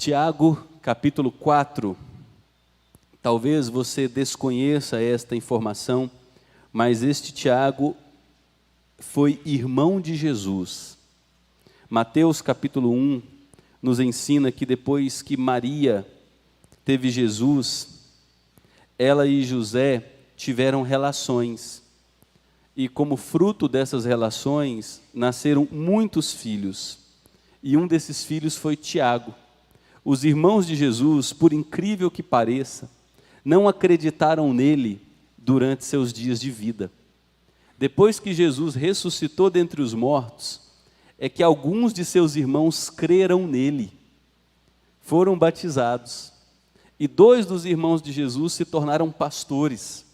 Tiago, capítulo 4, talvez você desconheça esta informação, mas este Tiago foi irmão de Jesus. Mateus, capítulo 1, nos ensina que depois que Maria teve Jesus, ela e José tiveram relações, e como fruto dessas relações, nasceram muitos filhos, e um desses filhos foi Tiago. Os irmãos de Jesus, por incrível que pareça, não acreditaram nele durante seus dias de vida. Depois que Jesus ressuscitou dentre os mortos, é que alguns de seus irmãos creram nele, foram batizados, e 2 dos irmãos de Jesus se tornaram pastores,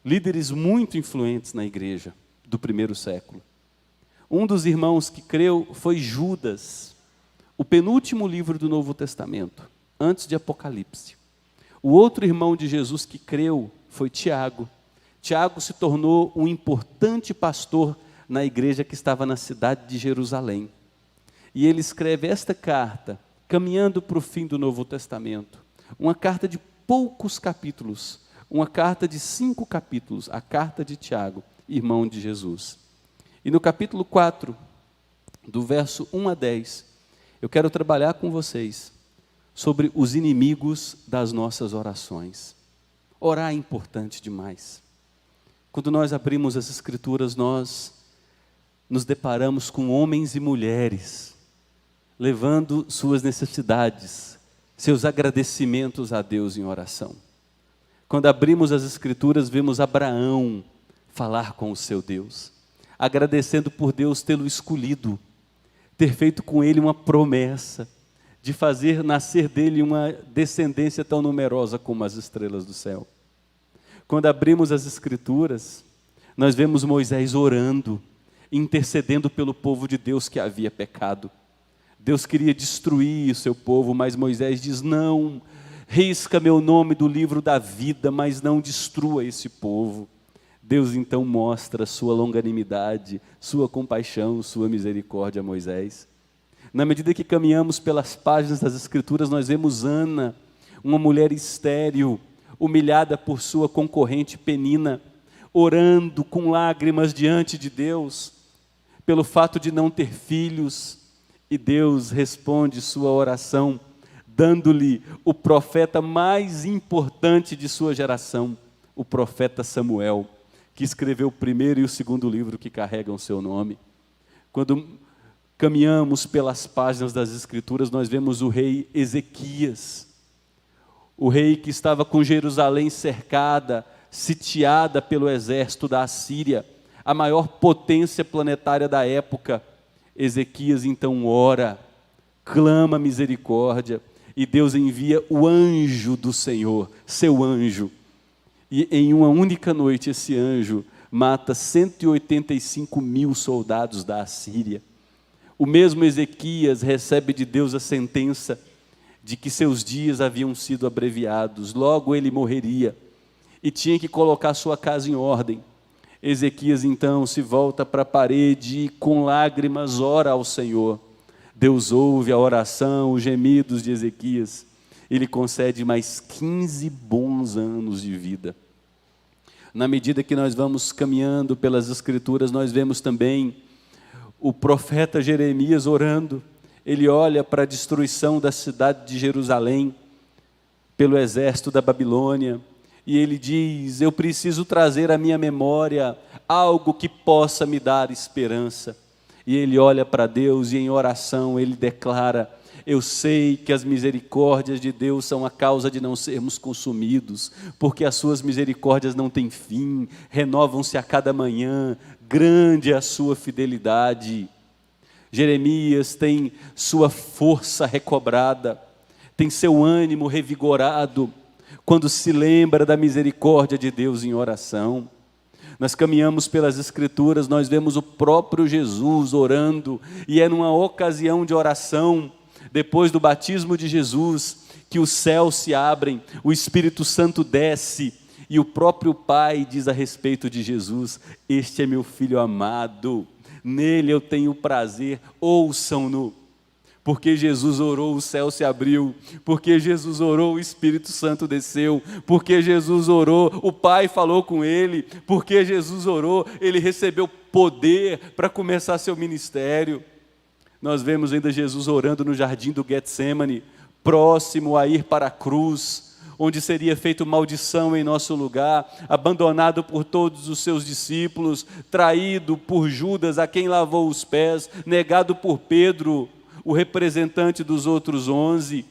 líderes muito influentes na igreja do primeiro século. Um dos irmãos que creu foi Judas, o penúltimo livro do Novo Testamento, antes de Apocalipse. O outro irmão de Jesus que creu foi Tiago. Tiago se tornou um importante pastor na igreja que estava na cidade de Jerusalém. E ele escreve esta carta, caminhando para o fim do Novo Testamento. Uma carta de poucos capítulos, uma carta de 5 capítulos, a carta de Tiago, irmão de Jesus. E no capítulo 4, do verso 1 a 10, eu quero trabalhar com vocês sobre os inimigos das nossas orações. Orar é importante demais. Quando nós abrimos as Escrituras, nós nos deparamos com homens e mulheres, levando suas necessidades, seus agradecimentos a Deus em oração. Quando abrimos as Escrituras, vemos Abraão falar com o seu Deus, agradecendo por Deus tê-lo escolhido, ter feito com ele uma promessa, de fazer nascer dele uma descendência tão numerosa como as estrelas do céu. Quando abrimos as Escrituras, nós vemos Moisés orando, intercedendo pelo povo de Deus que havia pecado. Deus queria destruir o seu povo, mas Moisés diz: não, risca meu nome do livro da vida, mas não destrua esse povo. Deus então mostra sua longanimidade, sua compaixão, sua misericórdia a Moisés. Na medida que caminhamos pelas páginas das Escrituras, nós vemos Ana, uma mulher estéril, humilhada por sua concorrente Penina, orando com lágrimas diante de Deus, pelo fato de não ter filhos, e Deus responde sua oração, dando-lhe o profeta mais importante de sua geração, o profeta Samuel, que escreveu o primeiro e o segundo livro que carregam seu nome. Quando caminhamos pelas páginas das Escrituras, nós vemos o rei Ezequias, o rei que estava com Jerusalém cercada, sitiada pelo exército da Assíria, a maior potência planetária da época. Ezequias então ora, clama misericórdia, e Deus envia o anjo do Senhor, seu anjo, e em uma única noite esse anjo mata 185.000 soldados da Assíria. O mesmo Ezequias recebe de Deus a sentença de que seus dias haviam sido abreviados, logo ele morreria, e tinha que colocar sua casa em ordem. Ezequias então se volta para a parede e com lágrimas ora ao Senhor. Deus ouve a oração, os gemidos de Ezequias, ele concede mais 15 bons anos de vida. Na medida que nós vamos caminhando pelas Escrituras, nós vemos também o profeta Jeremias orando. Ele olha para a destruição da cidade de Jerusalém pelo exército da Babilônia, e ele diz: eu preciso trazer à minha memória algo que possa me dar esperança. E ele olha para Deus e em oração ele declara: eu sei que as misericórdias de Deus são a causa de não sermos consumidos, porque as suas misericórdias não têm fim, renovam-se a cada manhã, grande é a sua fidelidade. Jeremias tem sua força recobrada, tem seu ânimo revigorado, quando se lembra da misericórdia de Deus em oração. Nós caminhamos pelas Escrituras, nós vemos o próprio Jesus orando, e é numa ocasião de oração, depois do batismo de Jesus, que os céus se abrem, o Espírito Santo desce, e o próprio Pai diz a respeito de Jesus: este é meu Filho amado, nele eu tenho prazer, ouçam-no. Porque Jesus orou, o céu se abriu. Porque Jesus orou, o Espírito Santo desceu. Porque Jesus orou, o Pai falou com ele. Porque Jesus orou, ele recebeu poder para começar seu ministério. Nós vemos ainda Jesus orando no jardim do Getsemane, próximo a ir para a cruz, onde seria feito maldição em nosso lugar, abandonado por todos os seus discípulos, traído por Judas, a quem lavou os pés, negado por Pedro, o representante dos outros 11.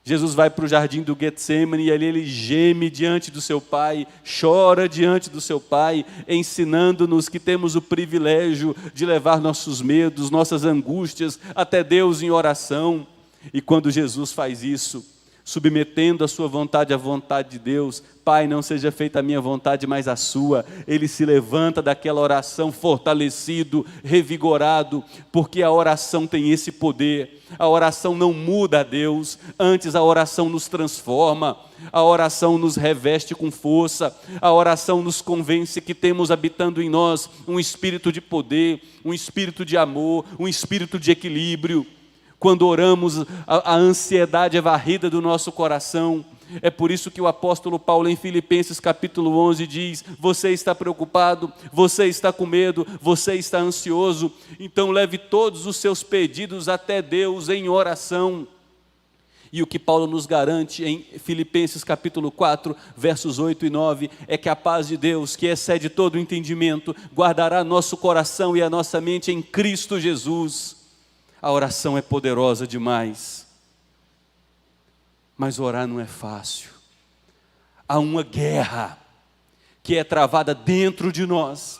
Jesus vai para o jardim do Getsemane e ali ele geme diante do seu Pai, chora diante do seu Pai, ensinando-nos que temos o privilégio de levar nossos medos, nossas angústias até Deus em oração. E quando Jesus faz isso, submetendo a sua vontade à vontade de Deus, Pai, não seja feita a minha vontade, mas a sua, ele se levanta daquela oração fortalecido, revigorado, porque a oração tem esse poder. A oração não muda a Deus, antes a oração nos transforma, a oração nos reveste com força, a oração nos convence que temos habitando em nós um espírito de poder, um espírito de amor, um espírito de equilíbrio. Quando oramos, a ansiedade é varrida do nosso coração. É por isso que o apóstolo Paulo em Filipenses capítulo 11 diz: você está preocupado, você está com medo, você está ansioso, então leve todos os seus pedidos até Deus em oração. E o que Paulo nos garante em Filipenses capítulo 4, versos 8 e 9, é que a paz de Deus, que excede todo o entendimento, guardará nosso coração e a nossa mente em Cristo Jesus. A oração é poderosa demais, mas orar não é fácil. Há uma guerra que é travada dentro de nós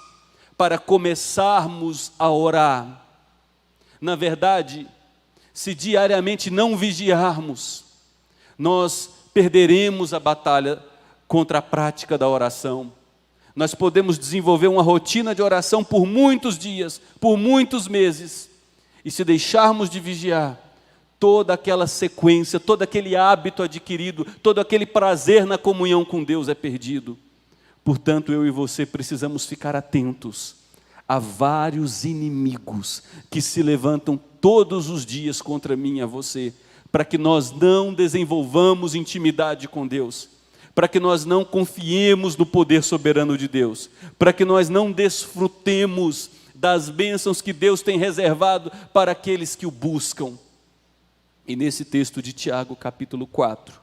para começarmos a orar. Na verdade, se diariamente não vigiarmos, nós perderemos a batalha contra a prática da oração. Nós podemos desenvolver uma rotina de oração por muitos dias, por muitos meses, e se deixarmos de vigiar, toda aquela sequência, todo aquele hábito adquirido, todo aquele prazer na comunhão com Deus é perdido. Portanto, eu e você precisamos ficar atentos a vários inimigos que se levantam todos os dias contra mim e a você, para que nós não desenvolvamos intimidade com Deus, para que nós não confiemos no poder soberano de Deus, para que nós não desfrutemos das bênçãos que Deus tem reservado para aqueles que o buscam. E nesse texto de Tiago, capítulo 4,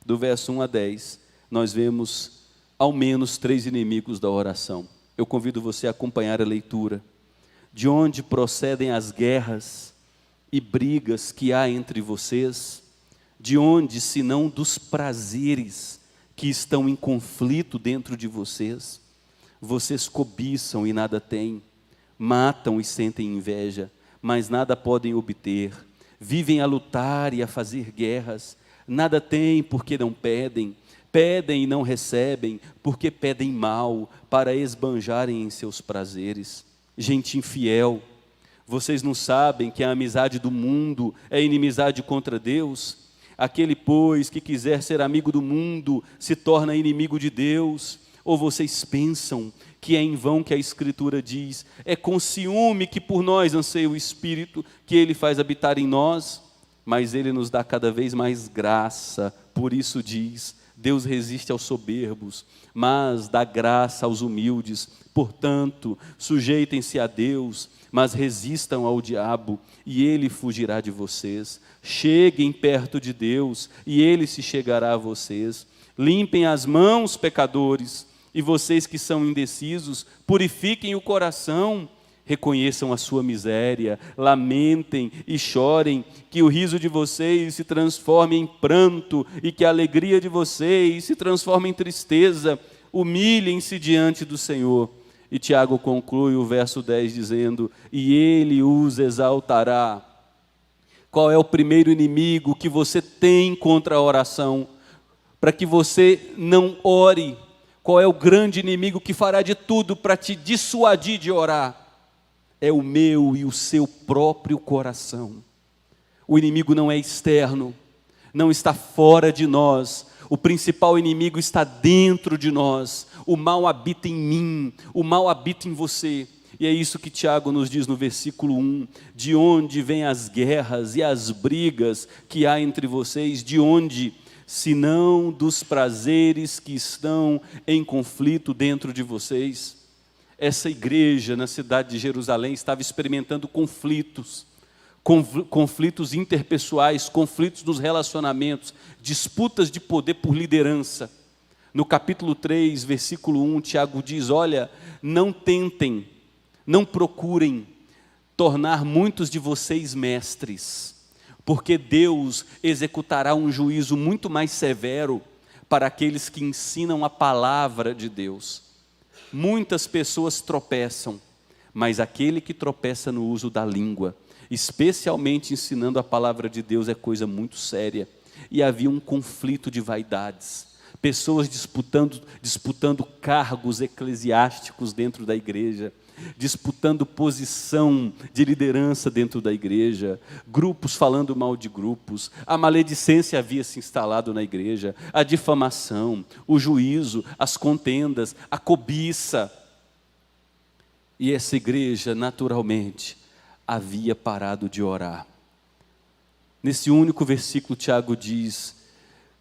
do verso 1 a 10, nós vemos ao menos 3 inimigos da oração. Eu convido você a acompanhar a leitura. De onde procedem as guerras e brigas que há entre vocês? De onde, senão dos prazeres que estão em conflito dentro de vocês? Vocês cobiçam e nada têm, matam e sentem inveja, mas nada podem obter. Vivem a lutar e a fazer guerras, nada têm porque não pedem, pedem e não recebem, porque pedem mal, para esbanjarem em seus prazeres. Gente infiel, vocês não sabem que a amizade do mundo é inimizade contra Deus? Aquele, pois, que quiser ser amigo do mundo, se torna inimigo de Deus. Ou vocês pensam que é em vão que a Escritura diz: é com ciúme que por nós anseia o Espírito, que Ele faz habitar em nós? Mas Ele nos dá cada vez mais graça. Por isso diz: Deus resiste aos soberbos, mas dá graça aos humildes. Portanto, sujeitem-se a Deus, mas resistam ao diabo, e ele fugirá de vocês. Cheguem perto de Deus, e ele se chegará a vocês. Limpem as mãos, pecadores, e vocês que são indecisos, purifiquem o coração. Reconheçam a sua miséria, lamentem e chorem, que o riso de vocês se transforme em pranto e que a alegria de vocês se transforme em tristeza. Humilhem-se diante do Senhor. E Tiago conclui o verso 10 dizendo: e Ele os exaltará. Qual é o primeiro inimigo que você tem contra a oração? Para que você não ore. Qual é o grande inimigo que fará de tudo para te dissuadir de orar? É o meu e o seu próprio coração. O inimigo não é externo, não está fora de nós. O principal inimigo está dentro de nós. O mal habita em mim, o mal habita em você. E é isso que Tiago nos diz no versículo 1, de onde vêm as guerras e as brigas que há entre vocês, de onde, senão dos prazeres que estão em conflito dentro de vocês? Essa igreja na cidade de Jerusalém estava experimentando conflitos interpessoais, conflitos nos relacionamentos, disputas de poder por liderança. No capítulo 3, versículo 1, Tiago diz, olha, não tentem, não procurem tornar muitos de vocês mestres, porque Deus executará um juízo muito mais severo para aqueles que ensinam a palavra de Deus. Muitas pessoas tropeçam, mas aquele que tropeça no uso da língua, especialmente ensinando a palavra de Deus, é coisa muito séria. E havia um conflito de vaidades, pessoas disputando cargos eclesiásticos dentro da igreja, disputando posição de liderança dentro da igreja, grupos falando mal de grupos, a maledicência havia se instalado na igreja, a difamação, o juízo, as contendas, a cobiça. E essa igreja, naturalmente, havia parado de orar. Nesse único versículo, Tiago diz,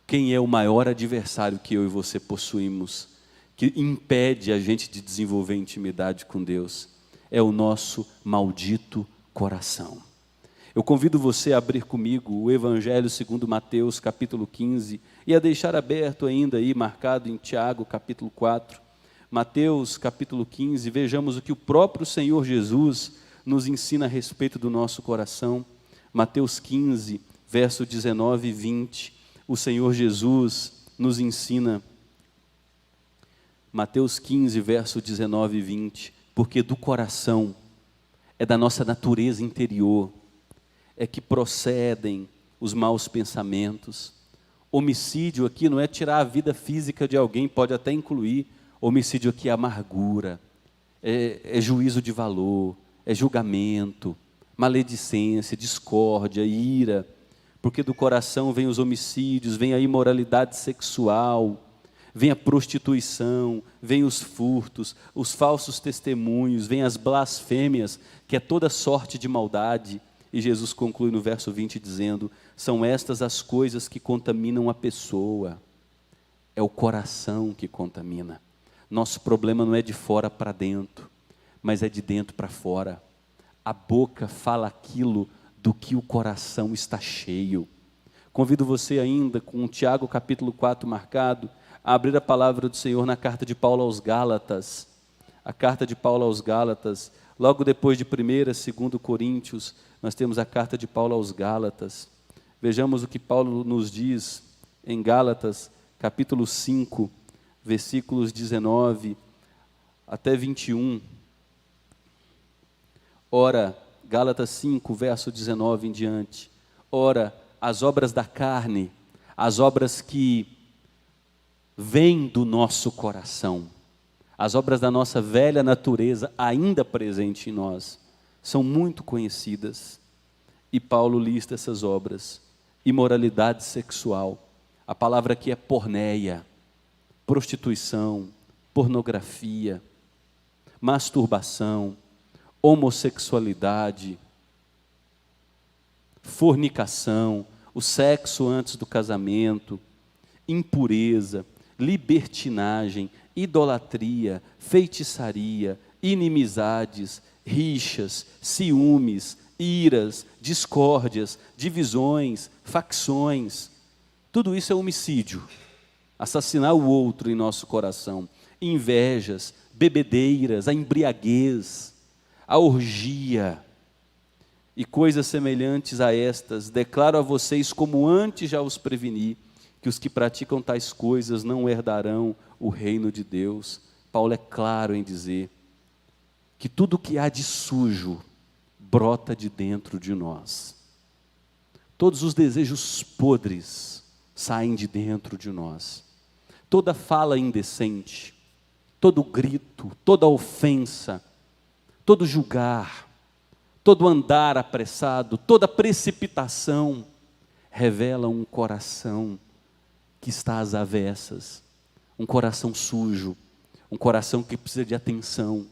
quem é o maior adversário que eu e você possuímos, que impede a gente de desenvolver intimidade com Deus? É o nosso maldito coração. Eu convido você a abrir comigo o Evangelho segundo Mateus, capítulo 15, e a deixar aberto ainda aí, marcado em Tiago, capítulo 4. Mateus, capítulo 15, vejamos o que o próprio Senhor Jesus nos ensina a respeito do nosso coração. Mateus 15, verso 19 e 20, o Senhor Jesus nos ensina, Mateus 15, verso 19 e 20, porque do coração, é da nossa natureza interior, é que procedem os maus pensamentos. Homicídio aqui não é tirar a vida física de alguém, pode até incluir, homicídio aqui é amargura, é juízo de valor, é julgamento, maledicência, discórdia, ira, porque do coração vem os homicídios, vem a imoralidade sexual, vem a prostituição, vem os furtos, os falsos testemunhos, vem as blasfêmias, que é toda sorte de maldade. E Jesus conclui no verso 20 dizendo, são estas as coisas que contaminam a pessoa, é o coração que contamina. Nosso problema não é de fora para dentro, mas é de dentro para fora. A boca fala aquilo do que o coração está cheio. Convido você ainda, com Tiago capítulo 4 marcado, a abrir a palavra do Senhor na carta de Paulo aos Gálatas. A carta de Paulo aos Gálatas, logo depois de 1ª e 2ª Coríntios, nós temos a carta de Paulo aos Gálatas. Vejamos o que Paulo nos diz em Gálatas, capítulo 5, versículos 19 até 21. Ora, Gálatas 5, verso 19 em diante. Ora, as obras da carne, as obras que vêm do nosso coração, as obras da nossa velha natureza ainda presente em nós, são muito conhecidas. E Paulo lista essas obras: imoralidade sexual, a palavra aqui é porneia, prostituição, pornografia, masturbação, homossexualidade, fornicação, o sexo antes do casamento, impureza, libertinagem, idolatria, feitiçaria, inimizades, rixas, ciúmes, iras, discórdias, divisões, facções. Tudo isso é homicídio, assassinar o outro em nosso coração. Invejas, bebedeiras, a embriaguez, a orgia e coisas semelhantes a estas, declaro a vocês, como antes já os preveni, que os que praticam tais coisas não herdarão o reino de Deus. Paulo é claro em dizer que tudo que há de sujo brota de dentro de nós. Todos os desejos podres saem de dentro de nós. Toda fala indecente, todo grito, toda ofensa, todo julgar, todo andar apressado, toda precipitação, revela um coração que está às avessas, um coração sujo, um coração que precisa de atenção.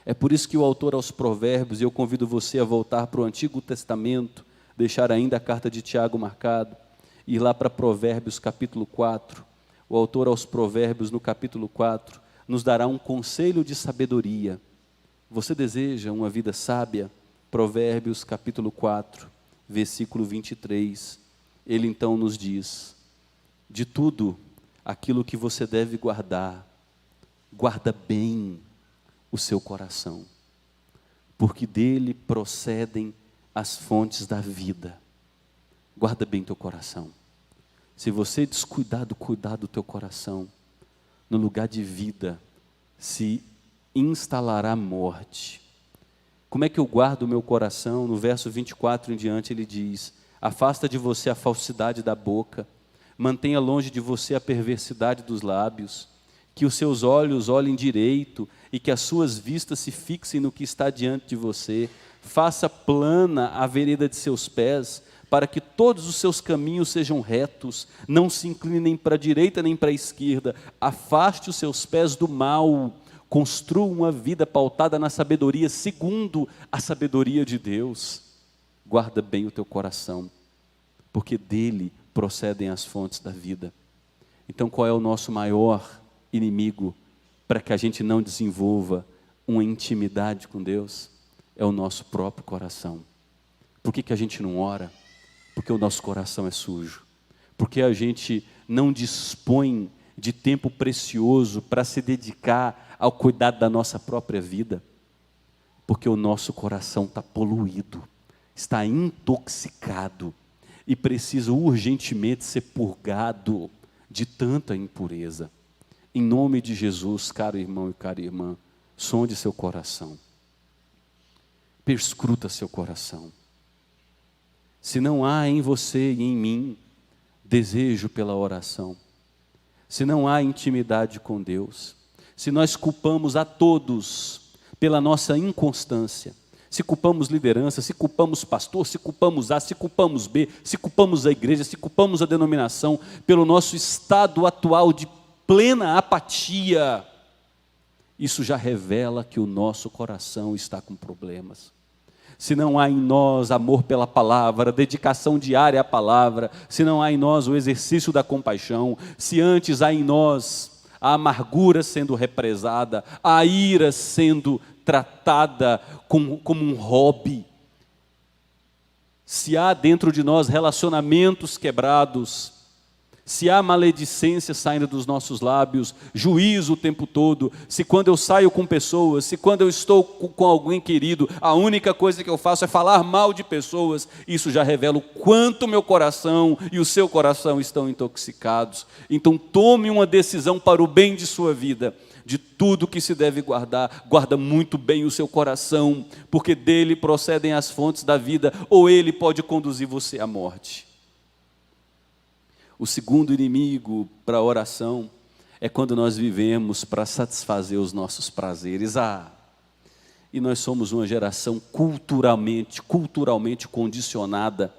É por isso que o autor aos Provérbios, e eu convido você a voltar para o Antigo Testamento, deixar ainda a carta de Tiago marcado, e ir lá para Provérbios capítulo 4. O autor aos Provérbios, no capítulo 4, nos dará um conselho de sabedoria. Você deseja uma vida sábia? Provérbios capítulo 4, versículo 23. Ele então nos diz: de tudo aquilo que você deve guardar, guarda bem o seu coração, porque dele procedem as fontes da vida. Guarda bem teu coração. Se você descuidar do cuidar do teu coração, no lugar de vida se instalará morte. Como é que eu guardo o meu coração? No verso 24 em diante ele diz: afasta de você a falsidade da boca, mantenha longe de você a perversidade dos lábios, que os seus olhos olhem direito e que as suas vistas se fixem no que está diante de você. Faça plana a vereda de seus pés, para que todos os seus caminhos sejam retos, não se incline nem para a direita nem para a esquerda. Afaste os seus pés do mal, construa uma vida pautada na sabedoria, segundo a sabedoria de Deus. Guarda bem o teu coração, porque dele procedem as fontes da vida. Então, qual é o nosso maior inimigo para que a gente não desenvolva uma intimidade com Deus? É o nosso próprio coração. Por que a gente não ora? Porque o nosso coração é sujo. Porque a gente não dispõe de tempo precioso para se dedicar ao cuidado da nossa própria vida. Porque o nosso coração está poluído, está intoxicado e precisa urgentemente ser purgado de tanta impureza. Em nome de Jesus, caro irmão e cara irmã, sonde seu coração. Perscruta seu coração. Se não há em você e em mim desejo pela oração, se não há intimidade com Deus, se nós culpamos a todos pela nossa inconstância, se culpamos liderança, se culpamos pastor, se culpamos A, se culpamos B, se culpamos a igreja, se culpamos a denominação, pelo nosso estado atual de plena apatia, isso já revela que o nosso coração está com problemas. Se não há em nós amor pela palavra, dedicação diária à palavra, se não há em nós o exercício da compaixão, se antes há em nós a amargura sendo represada, a ira sendo tratada como um hobby, se há dentro de nós relacionamentos quebrados, se há maledicência saindo dos nossos lábios, juízo o tempo todo, se quando eu saio com pessoas, se quando eu estou com alguém querido, a única coisa que eu faço é falar mal de pessoas, isso já revela o quanto meu coração e o seu coração estão intoxicados. Então tome uma decisão para o bem de sua vida. De tudo que se deve guardar, guarda muito bem o seu coração, porque dele procedem as fontes da vida, ou ele pode conduzir você à morte. O segundo inimigo para a oração é quando nós vivemos para satisfazer os nossos prazeres. E nós somos uma geração culturalmente condicionada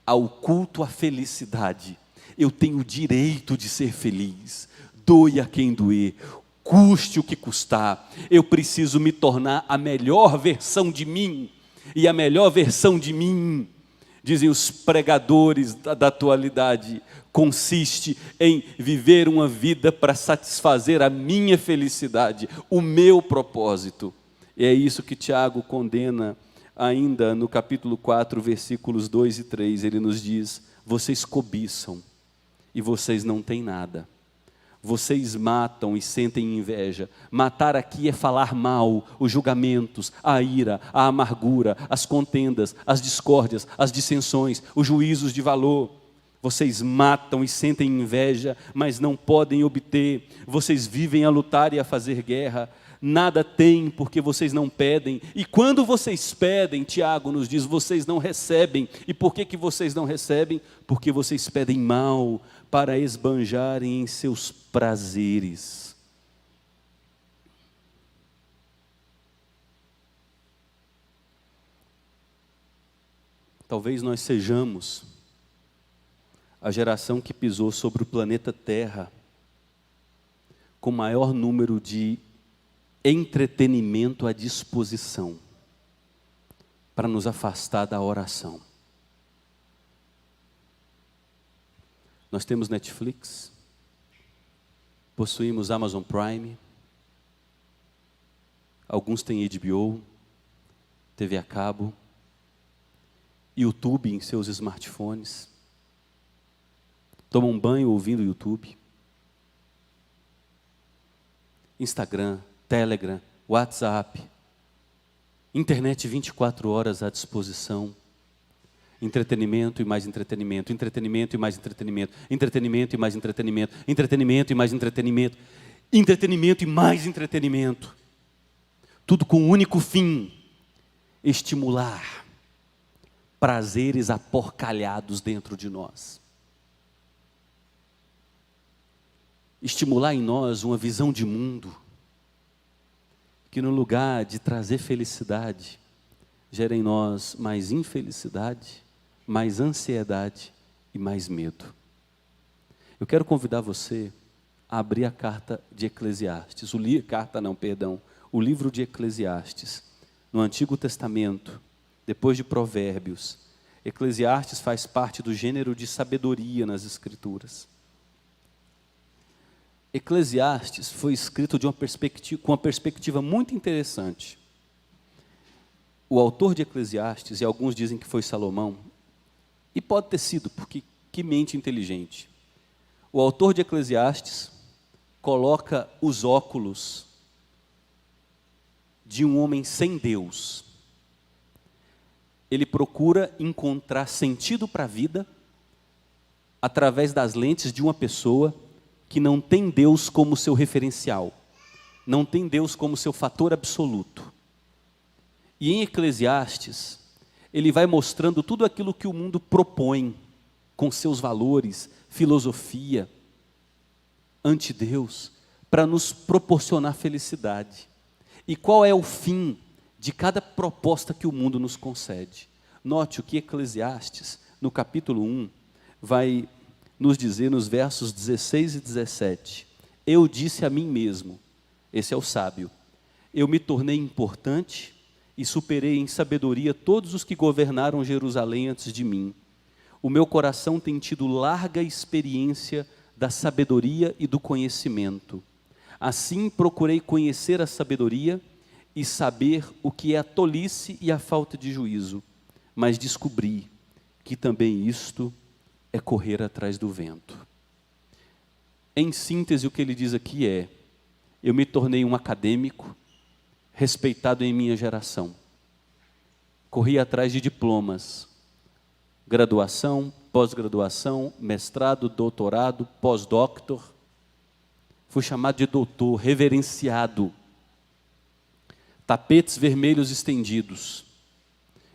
ao culto à felicidade. Eu tenho o direito de ser feliz, doe a quem doer, custe o que custar. Eu preciso me tornar a melhor versão de mim, e a melhor versão de mim, dizem os pregadores da atualidade, consiste em viver uma vida para satisfazer a minha felicidade, o meu propósito. E é isso que Tiago condena ainda no capítulo 4, versículos 2 e 3. Ele nos diz: vocês cobiçam e vocês não têm nada. Vocês matam e sentem inveja. Matar aqui é falar mal, os julgamentos, a ira, a amargura, as contendas, as discórdias, as dissensões, os juízos de valor. Vocês matam e sentem inveja, mas não podem obter. Vocês vivem a lutar e a fazer guerra. Nada têm porque vocês não pedem. E quando vocês pedem, Tiago nos diz, vocês não recebem. E por que vocês não recebem? Porque vocês pedem mal para esbanjarem em seus prazeres. Talvez nós sejamos a geração que pisou sobre o planeta Terra com maior número de entretenimento à disposição para nos afastar da oração. Nós temos Netflix, possuímos Amazon Prime, alguns têm HBO, TV a cabo, YouTube em seus smartphones, tomam um banho ouvindo YouTube, Instagram, Telegram, WhatsApp, internet 24 horas à disposição, entretenimento e mais entretenimento, entretenimento e mais entretenimento, entretenimento e mais entretenimento, entretenimento e mais entretenimento, entretenimento e mais entretenimento. Tudo com o único fim: estimular prazeres aporcalhados dentro de nós. Estimular em nós uma visão de mundo que, no lugar de trazer felicidade, gera em nós mais infelicidade, mais ansiedade e mais medo. Eu quero convidar você a abrir a carta de Eclesiastes, o livro de Eclesiastes, no Antigo Testamento, depois de Provérbios. Eclesiastes faz parte do gênero de sabedoria nas Escrituras. Eclesiastes foi escrito com uma perspectiva muito interessante. O autor de Eclesiastes, e alguns dizem que foi Salomão, e pode ter sido, porque que mente inteligente. O autor de Eclesiastes coloca os óculos de um homem sem Deus. Ele procura encontrar sentido para a vida através das lentes de uma pessoa que não tem Deus como seu referencial, não tem Deus como seu fator absoluto. E em Eclesiastes, ele vai mostrando tudo aquilo que o mundo propõe, com seus valores, filosofia, ante Deus, para nos proporcionar felicidade. E qual é o fim de cada proposta que o mundo nos concede? Note o que Eclesiastes, no capítulo 1, vai nos dizer nos versos 16 e 17. Eu disse a mim mesmo, esse é o sábio, eu me tornei importante e superei em sabedoria todos os que governaram Jerusalém antes de mim. O meu coração tem tido larga experiência da sabedoria e do conhecimento. Assim procurei conhecer a sabedoria e saber o que é a tolice e a falta de juízo, mas descobri que também isto é correr atrás do vento. Em síntese, o que ele diz aqui é: eu me tornei um acadêmico, respeitado em minha geração. Corri atrás de diplomas, graduação, pós-graduação, mestrado, doutorado, pós-doctor. Fui chamado de doutor, reverenciado. Tapetes vermelhos estendidos.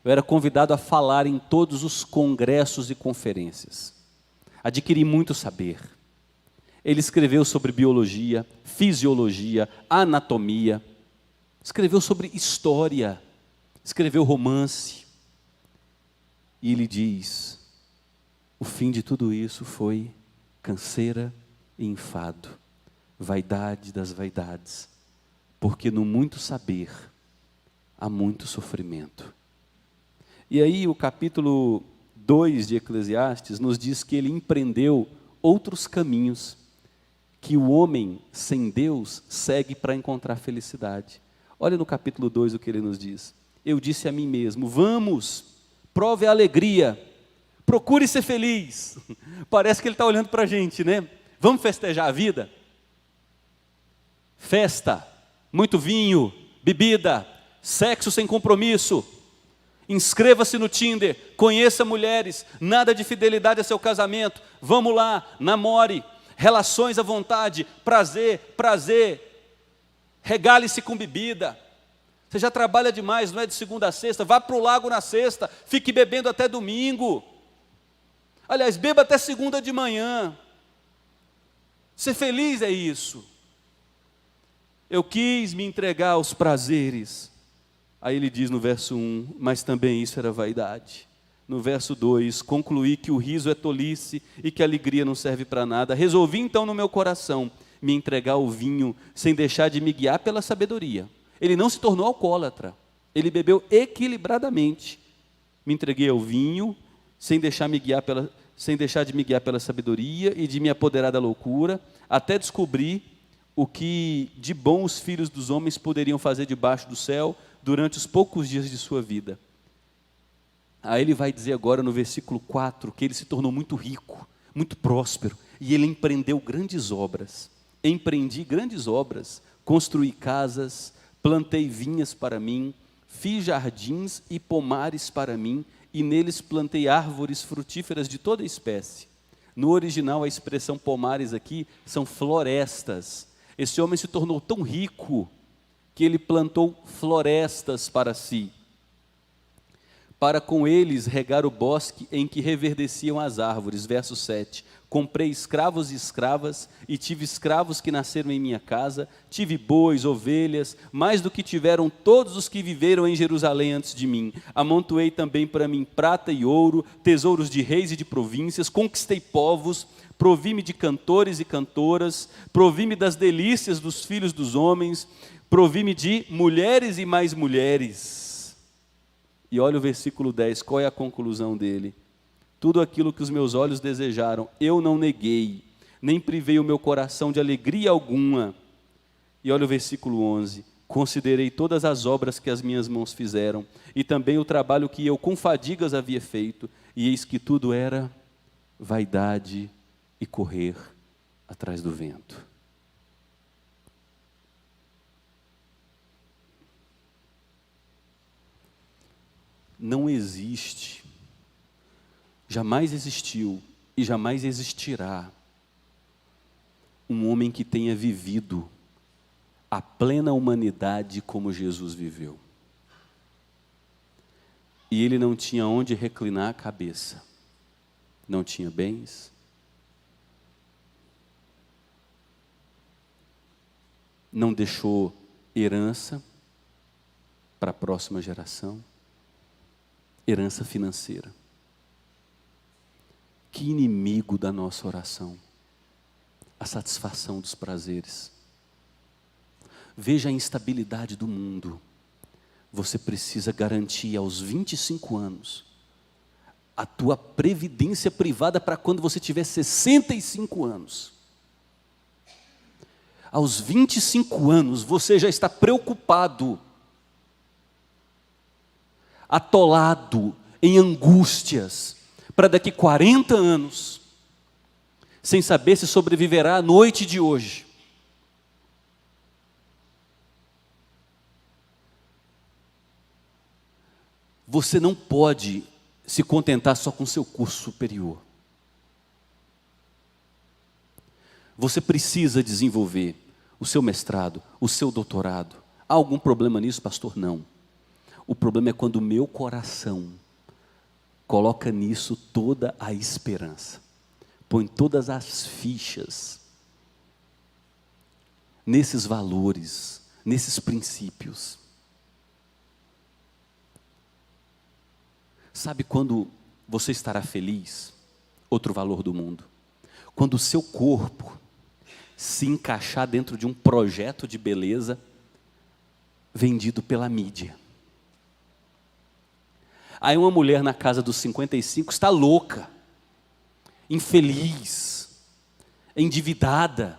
Eu era convidado a falar em todos os congressos e conferências. Adquiri muito saber. Ele escreveu sobre biologia, fisiologia, anatomia. Escreveu sobre história. Escreveu romance. E ele diz: o fim de tudo isso foi canseira e enfado, vaidade das vaidades, porque no muito saber há muito sofrimento. E aí o capítulo 2 de Eclesiastes nos diz que ele empreendeu outros caminhos que o homem sem Deus segue para encontrar felicidade. Olha no capítulo 2 o que ele nos diz. Eu disse a mim mesmo: vamos, prove a alegria, procure ser feliz. Parece que ele está olhando para a gente, né? Vamos festejar a vida? Festa, muito vinho, bebida, sexo sem compromisso. Inscreva-se no Tinder, conheça mulheres, nada de fidelidade a seu casamento. Vamos lá, namore, relações à vontade, prazer. Regale-se com bebida. Você já trabalha demais, não é de segunda a sexta, vá para o lago na sexta, fique bebendo até domingo. Aliás, beba até segunda de manhã. Ser feliz é isso. Eu quis me entregar aos prazeres. Aí ele diz no verso 1, mas também isso era vaidade. No verso 2, concluí que o riso é tolice e que a alegria não serve para nada. Resolvi então no meu coração me entregar o vinho sem deixar de me guiar pela sabedoria. Ele não se tornou alcoólatra, ele bebeu equilibradamente. Me entreguei ao vinho sem deixar de me guiar pela sabedoria e de me apoderar da loucura, até descobrir o que de bom os filhos dos homens poderiam fazer debaixo do céu durante os poucos dias de sua vida. Aí ele vai dizer agora no versículo 4 que ele se tornou muito rico, muito próspero, e ele empreendeu grandes obras. Empreendi grandes obras, construí casas, plantei vinhas para mim, fiz jardins e pomares para mim, e neles plantei árvores frutíferas de toda espécie. No original, a expressão pomares aqui são florestas. Esse homem se tornou tão rico que ele plantou florestas para si, para com eles regar o bosque em que reverdeciam as árvores. Verso 7. Comprei escravos e escravas, e tive escravos que nasceram em minha casa, tive bois, ovelhas, mais do que tiveram todos os que viveram em Jerusalém antes de mim. Amontoei também para mim prata e ouro, tesouros de reis e de províncias, conquistei povos, provi-me de cantores e cantoras, provi-me das delícias dos filhos dos homens, provi-me de mulheres e mais mulheres. E olha o versículo 10, qual é a conclusão dele? Tudo aquilo que os meus olhos desejaram, eu não neguei, nem privei o meu coração de alegria alguma. E olha o versículo 11, considerei todas as obras que as minhas mãos fizeram, e também o trabalho que eu com fadigas havia feito, e eis que tudo era vaidade e correr atrás do vento. Não existe, jamais existiu e jamais existirá um homem que tenha vivido a plena humanidade como Jesus viveu. E ele não tinha onde reclinar a cabeça, não tinha bens, não deixou herança para a próxima geração, herança financeira. Que inimigo da nossa oração, a satisfação dos prazeres. Veja a instabilidade do mundo. Você precisa garantir aos 25 anos a tua previdência privada para quando você tiver 65 anos. Aos 25 anos você já está preocupado, atolado em angústias, para daqui 40 anos, sem saber se sobreviverá à noite de hoje. Você não pode se contentar só com seu curso superior. Você precisa desenvolver o seu mestrado, o seu doutorado. Há algum problema nisso, pastor? Não. O problema é quando o meu coração coloca nisso toda a esperança, põe todas as fichas nesses valores, nesses princípios. Sabe quando você estará feliz? Outro valor do mundo. Quando o seu corpo se encaixar dentro de um projeto de beleza vendido pela mídia. Aí uma mulher na casa dos 55 está louca, infeliz, endividada,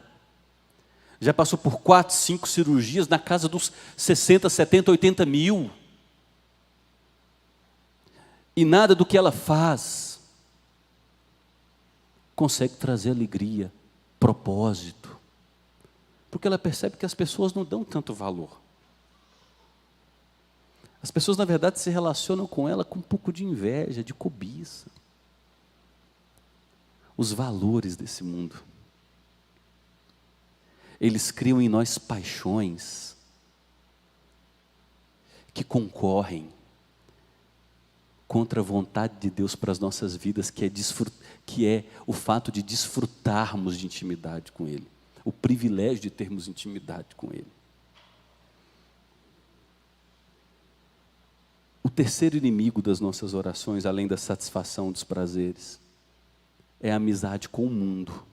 já passou por 4, 5 cirurgias na casa dos 60, 70, 80 mil, e nada do que ela faz consegue trazer alegria, propósito, porque ela percebe que as pessoas não dão tanto valor. As pessoas, na verdade, se relacionam com ela com um pouco de inveja, de cobiça. Os valores desse mundo. Eles criam em nós paixões que concorrem contra a vontade de Deus para as nossas vidas, que é o fato de desfrutarmos de intimidade com Ele. O privilégio de termos intimidade com Ele. O terceiro inimigo das nossas orações, além da satisfação dos prazeres, é a amizade com o mundo,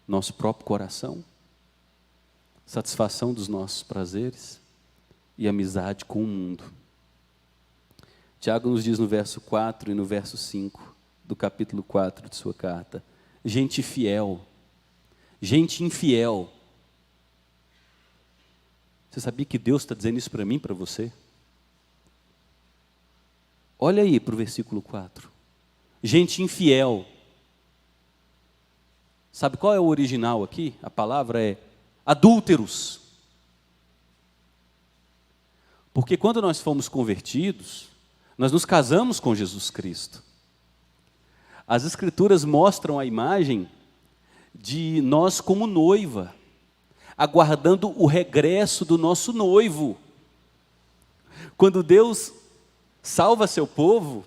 nosso próprio coração. satisfação dos nossos prazeres e amizade com o mundo. Tiago nos diz no verso 4 e no verso 5 do capítulo 4 de sua carta: gente fiel, gente infiel. Você sabia que Deus está dizendo isso para mim e para você? Olha aí para o versículo 4. Gente infiel. Sabe qual é o original aqui? A palavra é adúlteros. Porque quando nós fomos convertidos, nós nos casamos com Jesus Cristo. As Escrituras mostram a imagem de nós como noiva, aguardando o regresso do nosso noivo. Quando Deus salva seu povo,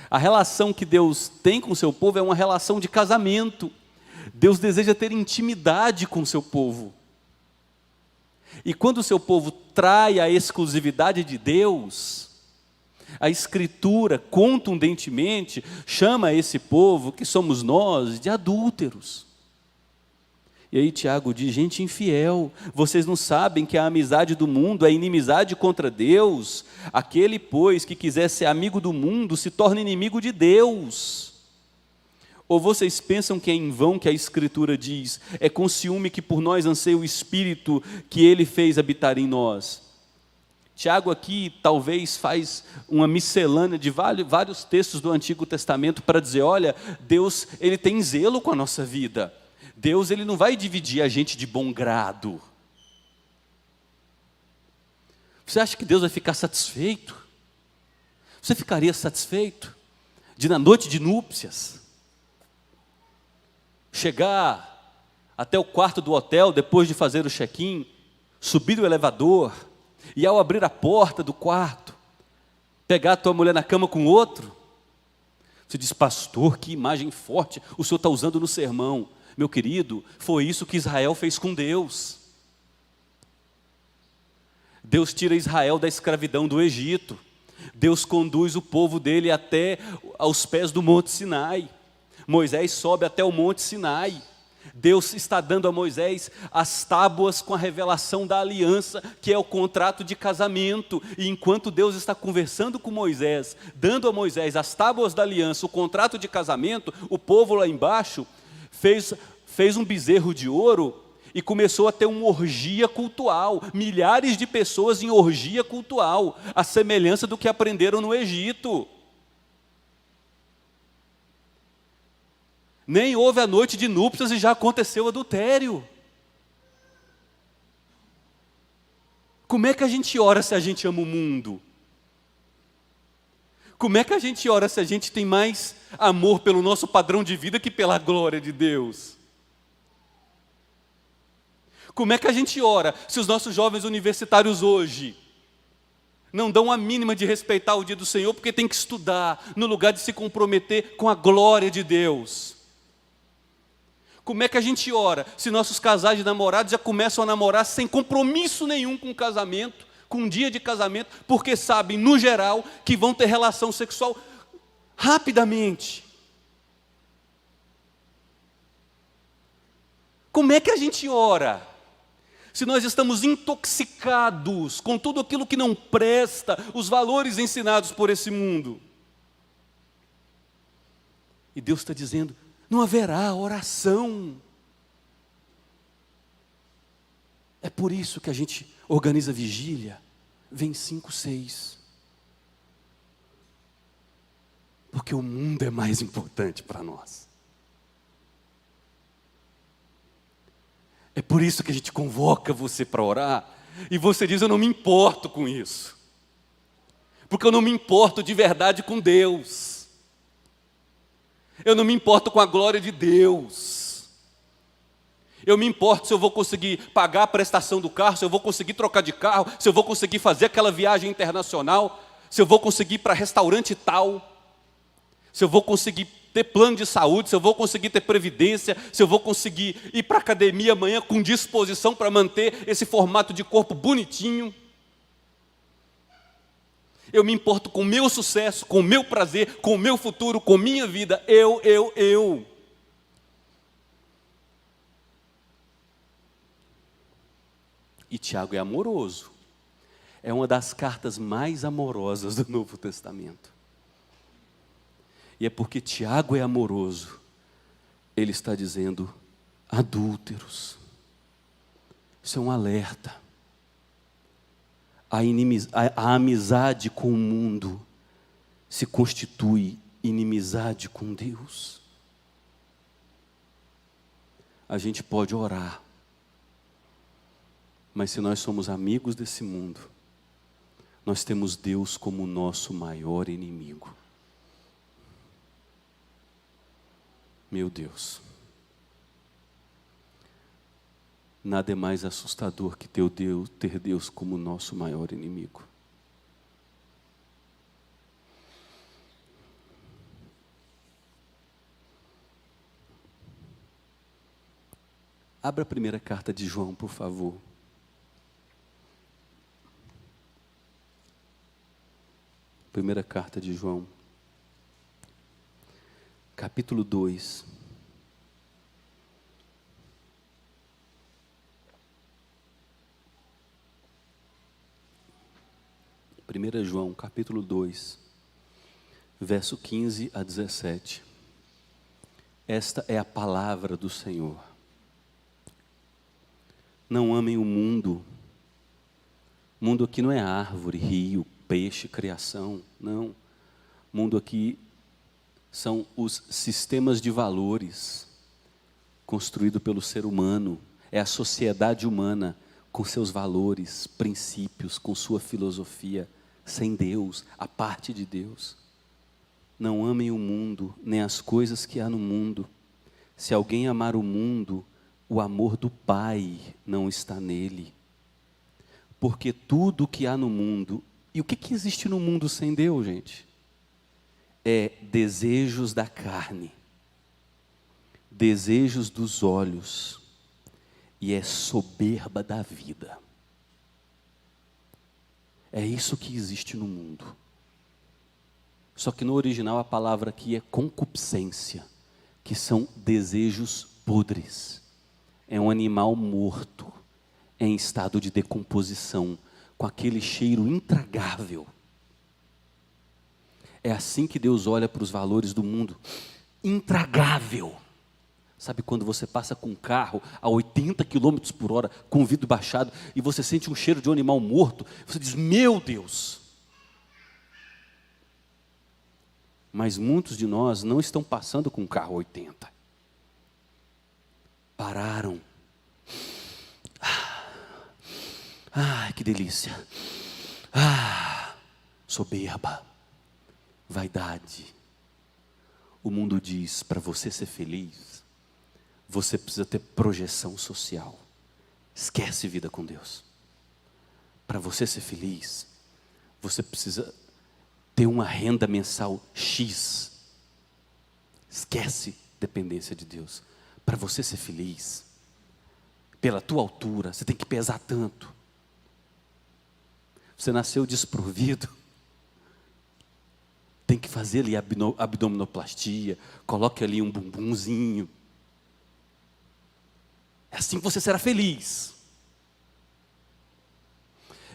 a relação que Deus tem com seu povo é uma relação de casamento. Deus deseja ter intimidade com seu povo. E quando o seu povo trai a exclusividade de Deus, a Escritura contundentemente chama esse povo, que somos nós, de adúlteros. E aí Tiago diz: gente infiel, vocês não sabem que a amizade do mundo é inimizade contra Deus? Aquele, pois, que quiser ser amigo do mundo, se torna inimigo de Deus. Ou vocês pensam que é em vão que a Escritura diz: é com ciúme que por nós anseia o Espírito que Ele fez habitar em nós? Tiago aqui talvez faz uma miscelânea de vários textos do Antigo Testamento para dizer: olha, Deus, Ele tem zelo com a nossa vida. Deus, Ele não vai dividir a gente de bom grado. Você acha que Deus vai ficar satisfeito? Você ficaria satisfeito de, na noite de núpcias, chegar até o quarto do hotel depois de fazer o check-in, subir no elevador e, ao abrir a porta do quarto, pegar a tua mulher na cama com outro? Você diz: pastor, que imagem forte o senhor está usando no sermão. Meu querido, foi isso que Israel fez com Deus. Deus tira Israel da escravidão do Egito. Deus conduz o povo dele até aos pés do Monte Sinai. Moisés sobe até o Monte Sinai. Deus está dando a Moisés as tábuas com a revelação da aliança, que é o contrato de casamento. E enquanto Deus está conversando com Moisés, dando a Moisés as tábuas da aliança, o contrato de casamento, o povo lá embaixo fez um bezerro de ouro e começou a ter uma orgia cultual. Milhares de pessoas em orgia cultual, a semelhança do que aprenderam no Egito. Nem houve a noite de núpcias e já aconteceu o adultério. Como é que a gente ora se a gente ama o mundo? Como é que a gente ora se a gente tem mais amor pelo nosso padrão de vida que pela glória de Deus? Como é que a gente ora se os nossos jovens universitários hoje não dão a mínima de respeitar o dia do Senhor porque tem que estudar no lugar de se comprometer com a glória de Deus? Como é que a gente ora se nossos casais de namorados já começam a namorar sem compromisso nenhum com o casamento, com um dia de casamento, porque sabem, no geral, que vão ter relação sexual rapidamente? Como é que a gente ora se nós estamos intoxicados com tudo aquilo que não presta, os valores ensinados por esse mundo? E Deus está dizendo: não haverá oração. É por isso que a gente organiza vigília, vem 5, 6. Porque o mundo é mais importante para nós. É por isso que a gente convoca você para orar, e você diz: eu não me importo com isso. Porque eu não me importo de verdade com Deus. Eu não me importo com a glória de Deus. Eu me importo se eu vou conseguir pagar a prestação do carro, se eu vou conseguir trocar de carro, se eu vou conseguir fazer aquela viagem internacional, se eu vou conseguir ir para restaurante tal, se eu vou conseguir ter plano de saúde, se eu vou conseguir ter previdência, se eu vou conseguir ir para a academia amanhã com disposição para manter esse formato de corpo bonitinho. Eu me importo com o meu sucesso, com o meu prazer, com o meu futuro, com minha vida. Eu. E Tiago é amoroso. É uma das cartas mais amorosas do Novo Testamento. E é porque Tiago é amoroso, ele está dizendo: adúlteros. Isso é um alerta. A amizade com o mundo se constitui inimizade com Deus. A gente pode orar, mas se nós somos amigos desse mundo, nós temos Deus como nosso maior inimigo. Meu Deus, nada é mais assustador que ter Deus como nosso maior inimigo. Abra a primeira carta de João, por favor. Primeira carta de João, capítulo 2. Primeira João, capítulo 2, verso 15 a 17. Esta é a palavra do Senhor. Não amem o mundo. Mundo aqui não é árvore, rio, peixe, criação, não. Mundo aqui são os sistemas de valores construídos pelo ser humano. É a sociedade humana com seus valores, princípios, com sua filosofia, sem Deus, a parte de Deus. Não amem o mundo, nem as coisas que há no mundo. Se alguém amar o mundo, o amor do Pai não está nele. Porque tudo o que há no mundo, e o que existe no mundo sem Deus, gente? É desejos da carne, desejos dos olhos, e é soberba da vida. É isso que existe no mundo. Só que no original a palavra aqui é concupiscência, que são desejos podres. É um animal morto, em estado de decomposição, com aquele cheiro intragável. É assim que Deus olha para os valores do mundo, intragável. Sabe quando você passa com um carro a 80 km por hora, com o vidro baixado, e você sente um cheiro de um animal morto, você diz: meu Deus! Mas muitos de nós não estão passando com um carro a 80. Pararam. Que delícia. Soberba. Vaidade. O mundo diz: para você ser feliz, você precisa ter projeção social. Esquece vida com Deus. Para você ser feliz, você precisa ter uma renda mensal X. Esquece dependência de Deus. Para você ser feliz, pela tua altura, você tem que pesar tanto. Você nasceu desprovido, tem que fazer ali abdominoplastia, coloque ali um bumbumzinho. É assim que você será feliz.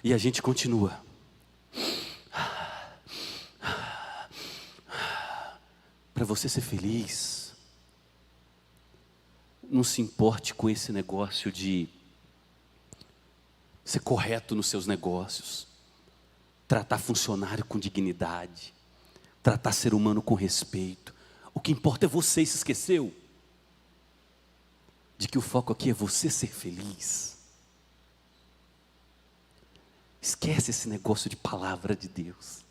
E a gente continua. Para você ser feliz, não se importe com esse negócio de ser correto nos seus negócios, tratar funcionário com dignidade, tratar ser humano com respeito. O que importa é você. Se esqueceu de que o foco aqui é você ser feliz? Esquece esse negócio de palavra de Deus.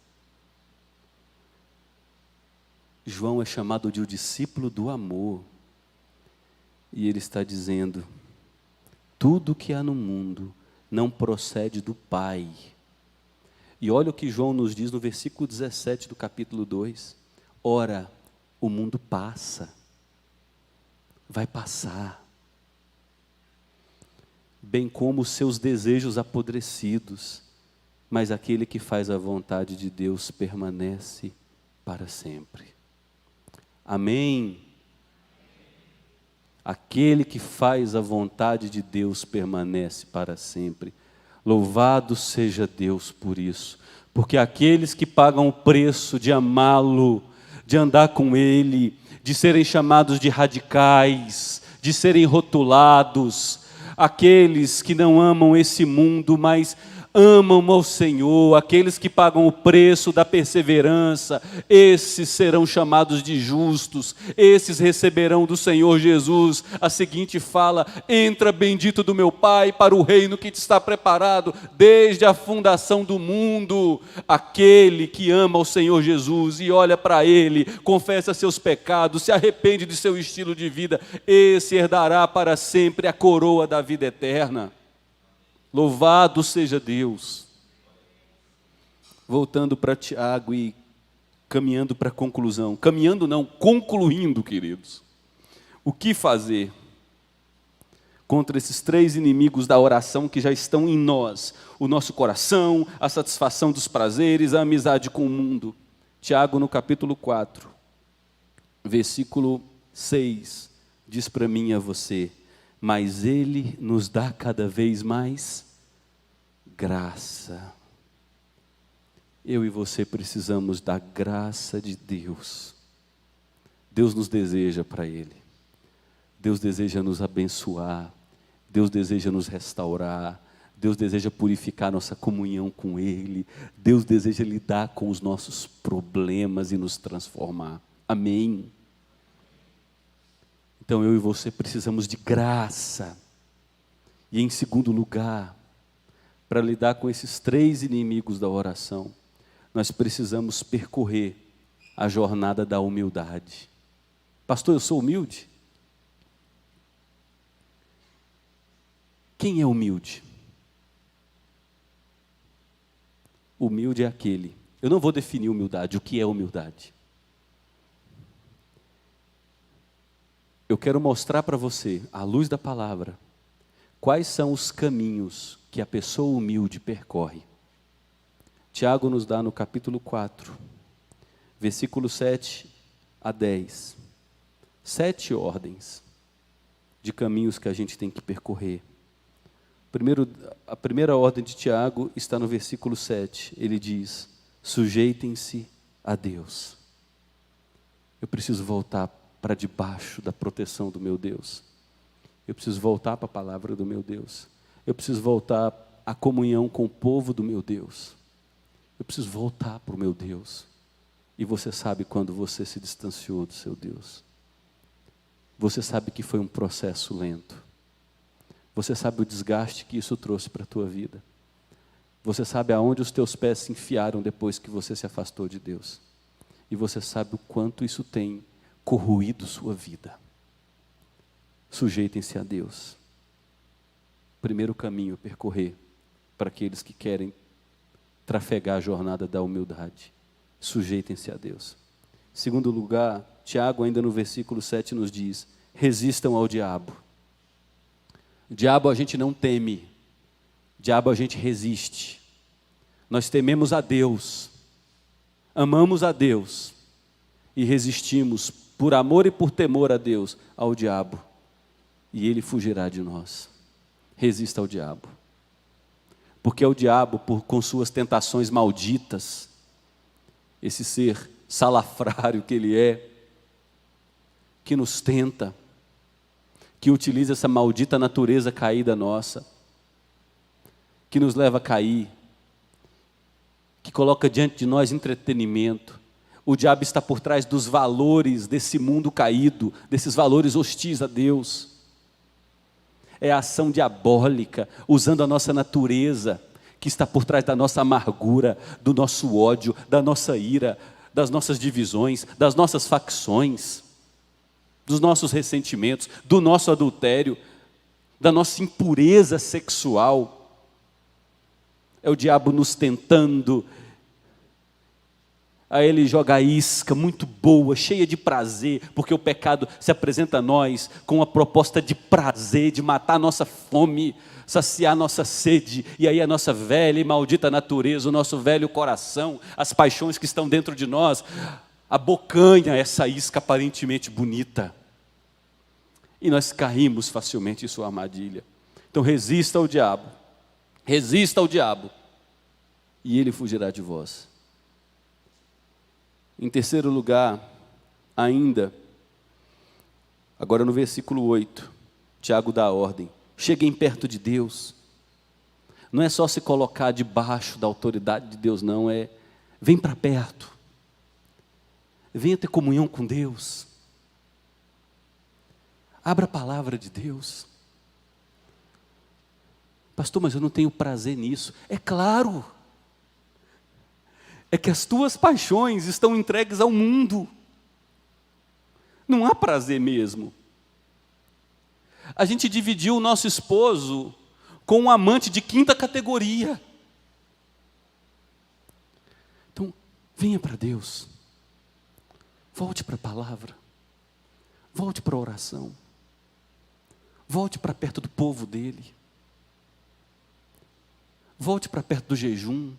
João é chamado de o discípulo do amor. E ele está dizendo: tudo que há no mundo não procede do Pai. E olha o que João nos diz no versículo 17 do capítulo 2. Ora, o mundo passa, vai passar, bem como os seus desejos apodrecidos, mas aquele que faz a vontade de Deus permanece para sempre. Amém? Aquele que faz a vontade de Deus permanece para sempre. Louvado seja Deus por isso, porque aqueles que pagam o preço de amá-lo, de andar com Ele, de serem chamados de radicais, de serem rotulados, aqueles que não amam esse mundo, mas amam ao Senhor, aqueles que pagam o preço da perseverança, esses serão chamados de justos, esses receberão do Senhor Jesus a seguinte fala: entra bendito do meu Pai para o reino que te está preparado desde a fundação do mundo. Aquele que ama o Senhor Jesus e olha para Ele, confessa seus pecados, se arrepende de seu estilo de vida, esse herdará para sempre a coroa da vida eterna. Louvado seja Deus. Voltando para Tiago e caminhando para a conclusão. Caminhando não, concluindo, queridos. O que fazer contra esses três inimigos da oração que já estão em nós? O nosso coração, a satisfação dos prazeres, a amizade com o mundo. Tiago, no capítulo 4, versículo 6, diz para mim e a você: mas Ele nos dá cada vez mais graça. Eu e você precisamos da graça de Deus. Deus nos deseja para Ele. Deus deseja nos abençoar. Deus deseja nos restaurar. Deus deseja purificar nossa comunhão com Ele. Deus deseja lidar com os nossos problemas e nos transformar. Amém? Então eu e você precisamos de graça. E em segundo lugar, para lidar com esses três inimigos da oração, nós precisamos percorrer a jornada da humildade. Pastor, eu sou humilde? Quem é humilde? Humilde é aquele. Eu não vou definir humildade, o que é humildade. Eu quero mostrar para você, à luz da palavra, quais são os caminhos que a pessoa humilde percorre. Tiago nos dá no capítulo 4, versículo 7 a 10, 7 ordens de caminhos que a gente tem que percorrer. A primeira ordem de Tiago está no versículo 7, ele diz: sujeitem-se a Deus. Eu preciso voltar para debaixo da proteção do meu Deus. Eu preciso voltar para a palavra do meu Deus. Eu preciso voltar à comunhão com o povo do meu Deus. Eu preciso voltar para o meu Deus. E você sabe quando você se distanciou do seu Deus. Você sabe que foi um processo lento. Você sabe o desgaste que isso trouxe para a tua vida. Você sabe aonde os teus pés se enfiaram depois que você se afastou de Deus. E você sabe o quanto isso tem corroído sua vida. Sujeitem-se a Deus. Primeiro caminho a percorrer para aqueles que querem trafegar a jornada da humildade. Sujeitem-se a Deus. Segundo lugar, Tiago ainda no versículo 7 nos diz: resistam ao diabo. O diabo a gente não teme, o diabo a gente resiste. Nós tememos a Deus, amamos a Deus e resistimos por amor e por temor a Deus ao diabo, e ele fugirá de nós. Resista ao diabo, porque é o diabo, com suas tentações malditas, esse ser salafrário que ele é, que nos tenta, que utiliza essa maldita natureza caída nossa, que nos leva a cair, que coloca diante de nós entretenimento. O diabo está por trás dos valores desse mundo caído, desses valores hostis a Deus. É a ação diabólica, usando a nossa natureza, que está por trás da nossa amargura, do nosso ódio, da nossa ira, das nossas divisões, das nossas facções, dos nossos ressentimentos, do nosso adultério, da nossa impureza sexual. É o diabo nos tentando. Aí ele joga a isca muito boa, cheia de prazer, porque o pecado se apresenta a nós com a proposta de prazer, de matar a nossa fome, saciar a nossa sede, e aí a nossa velha e maldita natureza, o nosso velho coração, as paixões que estão dentro de nós, abocanha essa isca aparentemente bonita. e nós caímos facilmente em sua armadilha. Então resista ao diabo, e ele fugirá de vós. Em terceiro lugar, ainda, agora no versículo 8, Tiago dá a ordem: cheguem perto de Deus. Não é só se colocar debaixo da autoridade de Deus, não, vem para perto, venha ter comunhão com Deus, abra a palavra de Deus. Pastor, mas eu não tenho prazer nisso. É claro, é que as tuas paixões estão entregues ao mundo, não há prazer mesmo. A gente dividiu o nosso esposo com um amante de quinta categoria. Então, venha para Deus, volte para a palavra, volte para a oração, volte para perto do povo dele, volte para perto do jejum.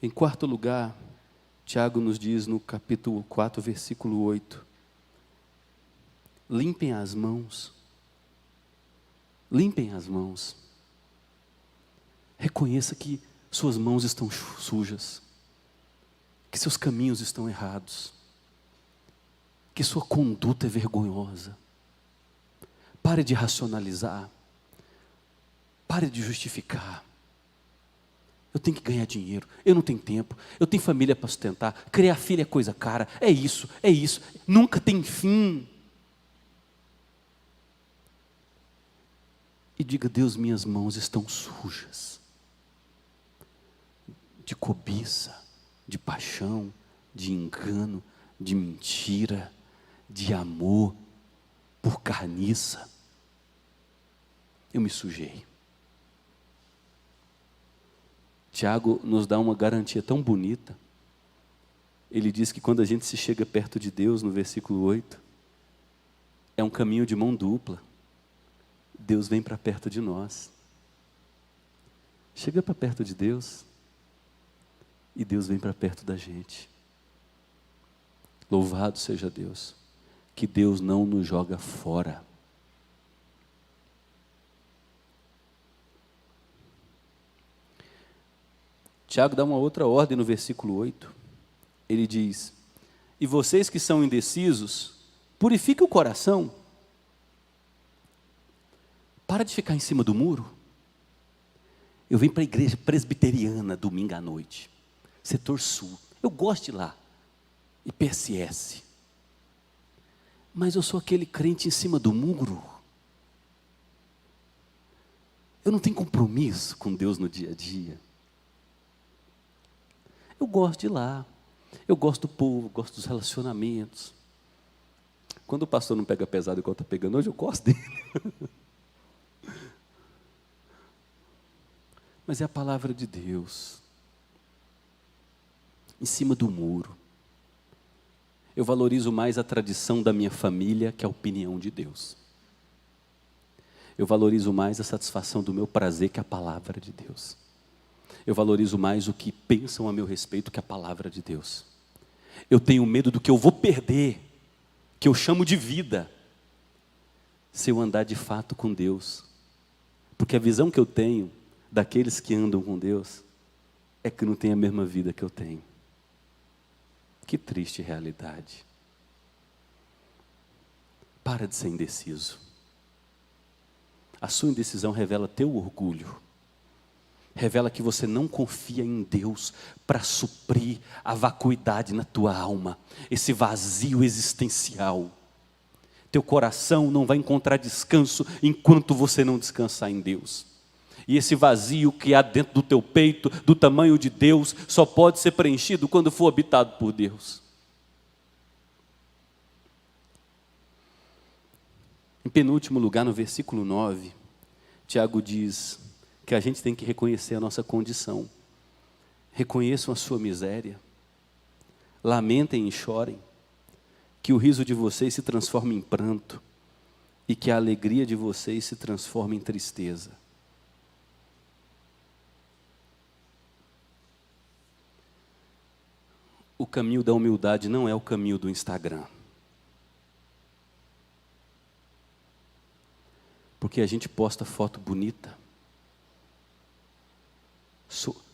Em quarto lugar, Tiago nos diz no capítulo 4, versículo 8, limpem as mãos, reconheça que suas mãos estão sujas, que seus caminhos estão errados, que sua conduta é vergonhosa. Pare de racionalizar, pare de justificar. Eu tenho que ganhar dinheiro, eu não tenho tempo, eu tenho família para sustentar, criar filho é coisa cara, é isso, nunca tem fim. E diga: Deus, minhas mãos estão sujas, de cobiça, de paixão, de engano, de mentira, de amor por carniça. Eu me sujei. Tiago nos dá uma garantia tão bonita. Ele diz que quando a gente se chega perto de Deus, no versículo 8, é um caminho de mão dupla. Deus vem para perto de nós. Chega para perto de Deus, e Deus vem para perto da gente. Louvado seja Deus, que Deus não nos joga fora. Tiago dá uma outra ordem no versículo 8. Ele diz: e vocês que são indecisos, purifiquem o coração. Para de ficar em cima do muro. Eu venho para a igreja presbiteriana domingo à noite, setor sul. Eu gosto de ir lá, IPSS. Mas eu sou aquele crente em cima do muro. Eu não tenho compromisso com Deus no dia a dia. Eu gosto de ir lá, eu gosto do povo, gosto dos relacionamentos. Quando o pastor não pega pesado igual está pegando hoje, eu gosto dele. Mas é a palavra de Deus, em cima do muro. Eu valorizo mais a tradição da minha família que a opinião de Deus. Eu valorizo mais a satisfação do meu prazer que a palavra de Deus. Eu valorizo mais o que pensam a meu respeito que a palavra de Deus. Eu tenho medo do que eu vou perder, que eu chamo de vida, se eu andar de fato com Deus. Porque a visão que eu tenho daqueles que andam com Deus é que não tem a mesma vida que eu tenho. Que triste realidade. Para de ser indeciso. A sua indecisão revela teu orgulho. Revela que você não confia em Deus para suprir a vacuidade na tua alma, esse vazio existencial. Teu coração não vai encontrar descanso enquanto você não descansar em Deus. E esse vazio que há dentro do teu peito, do tamanho de Deus, só pode ser preenchido quando for habitado por Deus. Em penúltimo lugar, no versículo 9, Tiago diz que a gente tem que reconhecer a nossa condição. Reconheçam a sua miséria, lamentem e chorem, que o riso de vocês se transforme em pranto, e que a alegria de vocês se transforme em tristeza. O caminho da humildade não é o caminho do Instagram. Porque a gente posta foto bonita.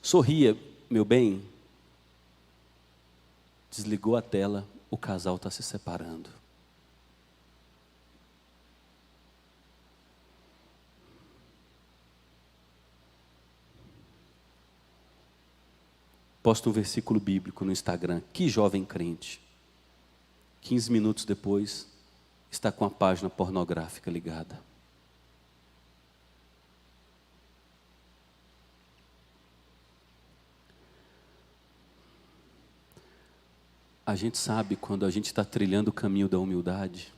Sorria, meu bem. Desligou a tela, o casal está se separando. Posta um versículo bíblico no Instagram. Que jovem crente. 15 minutos depois, está com a página pornográfica ligada. A gente sabe quando a gente está trilhando o caminho da humildade,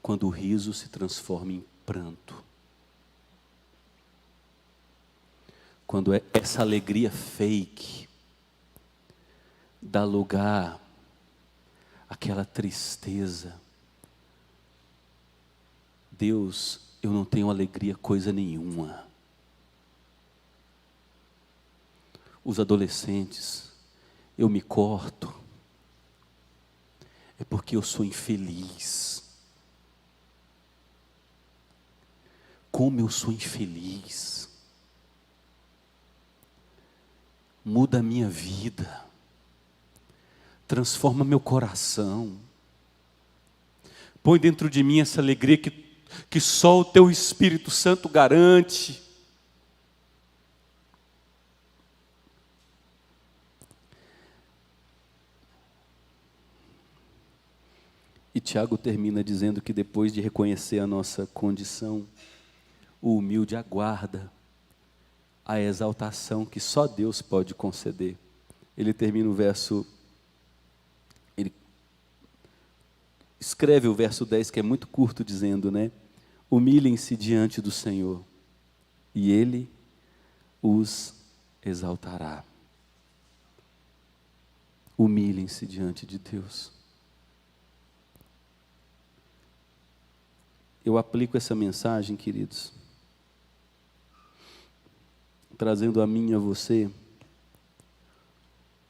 quando o riso se transforma em pranto. Quando essa alegria fake dá lugar àquela tristeza. Deus, eu não tenho alegria coisa nenhuma. Os adolescentes, eu me corto, é porque eu sou infeliz. Como eu sou infeliz. Muda a minha vida, transforma meu coração, põe dentro de mim essa alegria que só o Teu Espírito Santo garante. E Tiago termina dizendo que depois de reconhecer a nossa condição, o humilde aguarda a exaltação que só Deus pode conceder. Ele termina o verso, ele escreve o verso 10, que é muito curto, dizendo, né? Humilhem-se diante do Senhor, e Ele os exaltará. Humilhem-se diante de Deus. Eu aplico essa mensagem, queridos, trazendo a mim e a você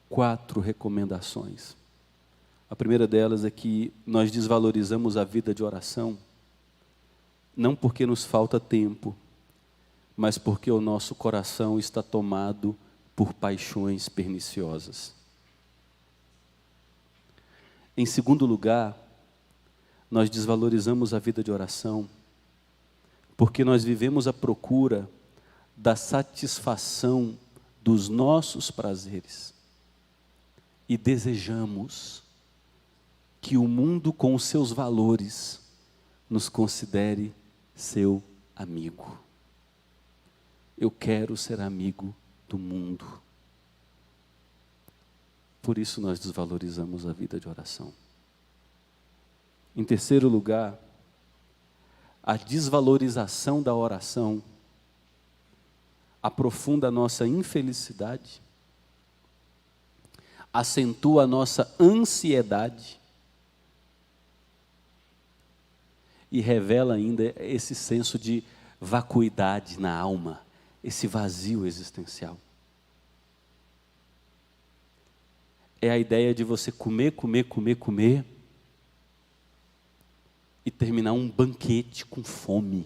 4 recomendações. A primeira delas é que nós desvalorizamos a vida de oração, não porque nos falta tempo, mas porque o nosso coração está tomado por paixões perniciosas. Em segundo lugar, nós desvalorizamos a vida de oração, porque nós vivemos à procura da satisfação dos nossos prazeres e desejamos que o mundo com os seus valores nos considere seu amigo. Eu quero ser amigo do mundo. Por isso nós desvalorizamos a vida de oração. Em terceiro lugar, a desvalorização da oração aprofunda a nossa infelicidade, acentua a nossa ansiedade e revela ainda esse senso de vacuidade na alma, esse vazio existencial. É a ideia de você comer e terminar um banquete com fome.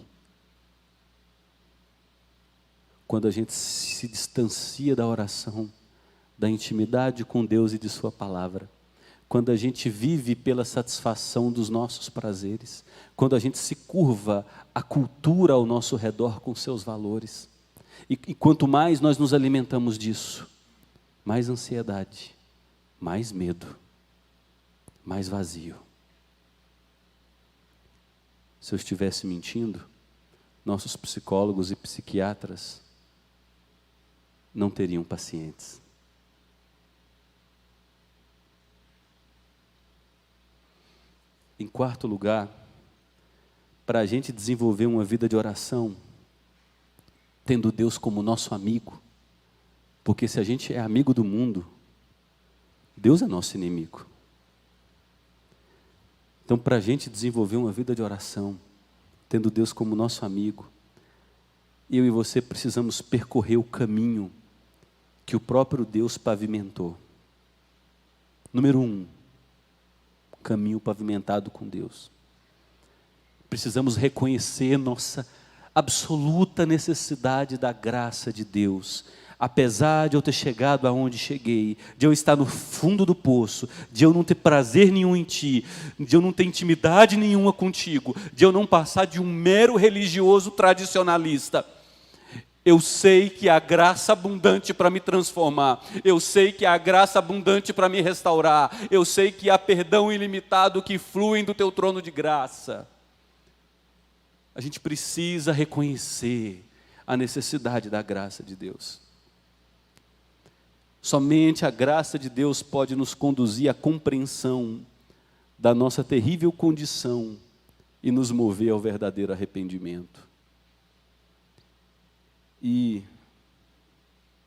Quando a gente se distancia da oração, da intimidade com Deus e de Sua palavra, quando a gente vive pela satisfação dos nossos prazeres, quando a gente se curva à cultura ao nosso redor com seus valores, e quanto mais nós nos alimentamos disso, mais ansiedade, mais medo, mais vazio. Se eu estivesse mentindo, nossos psicólogos e psiquiatras não teriam pacientes. Em quarto lugar, para a gente desenvolver uma vida de oração, tendo Deus como nosso amigo, porque se a gente é amigo do mundo, Deus é nosso inimigo. Então, para a gente desenvolver uma vida de oração, tendo Deus como nosso amigo, eu e você precisamos percorrer o caminho que o próprio Deus pavimentou. Número 1, caminho pavimentado com Deus. Precisamos reconhecer nossa absoluta necessidade da graça de Deus. Apesar de eu ter chegado aonde cheguei, de eu estar no fundo do poço, de eu não ter prazer nenhum em Ti, de eu não ter intimidade nenhuma contigo, de eu não passar de um mero religioso tradicionalista, eu sei que há graça abundante para me transformar, eu sei que há graça abundante para me restaurar, eu sei que há perdão ilimitado que flui do Teu trono de graça. A gente precisa reconhecer a necessidade da graça de Deus. Somente a graça de Deus pode nos conduzir à compreensão da nossa terrível condição e nos mover ao verdadeiro arrependimento. E,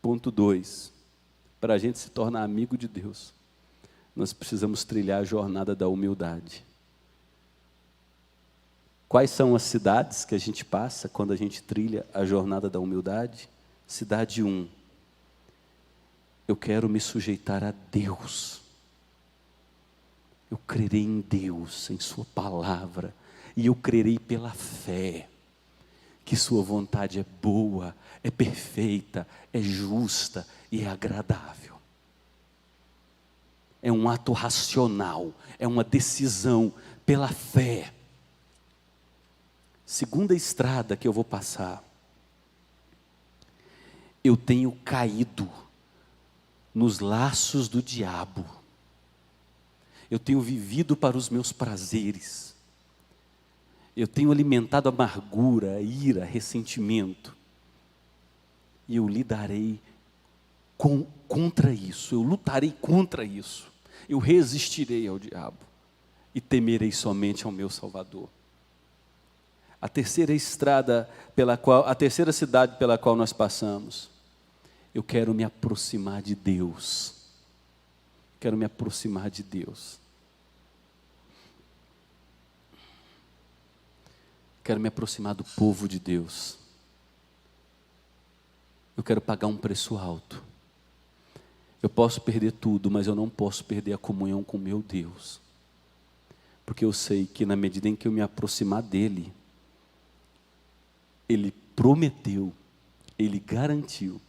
ponto 2, para a gente se tornar amigo de Deus, nós precisamos trilhar a jornada da humildade. Quais são as cidades que a gente passa quando a gente trilha a jornada da humildade? Cidade 1. Eu quero me sujeitar a Deus. Eu crerei em Deus, em Sua palavra, e eu crerei pela fé, que Sua vontade é boa, é perfeita, é justa e é agradável. É um ato racional, é uma decisão pela fé. Segunda estrada que eu vou passar, eu tenho caído nos laços do diabo, eu tenho vivido para os meus prazeres, eu tenho alimentado amargura, ira, ressentimento, e eu lidarei contra isso, eu lutarei contra isso, eu resistirei ao diabo, e temerei somente ao meu Salvador. A terceira estrada a terceira cidade pela qual nós passamos, eu quero me aproximar de Deus. Quero me aproximar de Deus. Quero me aproximar do povo de Deus. Eu quero pagar um preço alto. Eu posso perder tudo, mas eu não posso perder a comunhão com meu Deus. Porque eu sei que na medida em que eu me aproximar dEle, Ele prometeu, Ele garantiu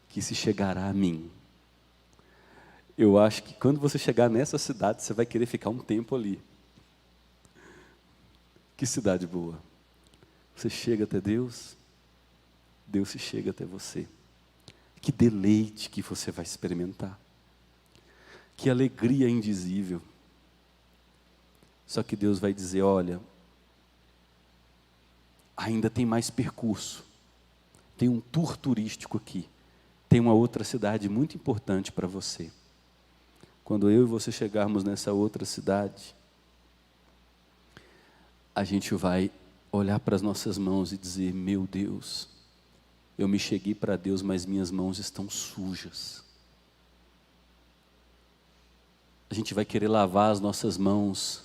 que se chegará a mim. Eu acho que quando você chegar nessa cidade, você vai querer ficar um tempo ali. Que cidade boa. Você chega até Deus, Deus se chega até você. Que deleite que você vai experimentar. Que alegria indizível. Só que Deus vai dizer, olha, ainda tem mais percurso. Tem um tour turístico aqui. Tem uma outra cidade muito importante para você. Quando eu e você chegarmos nessa outra cidade, a gente vai olhar para as nossas mãos e dizer, meu Deus, eu me cheguei para Deus, mas minhas mãos estão sujas. A gente vai querer lavar as nossas mãos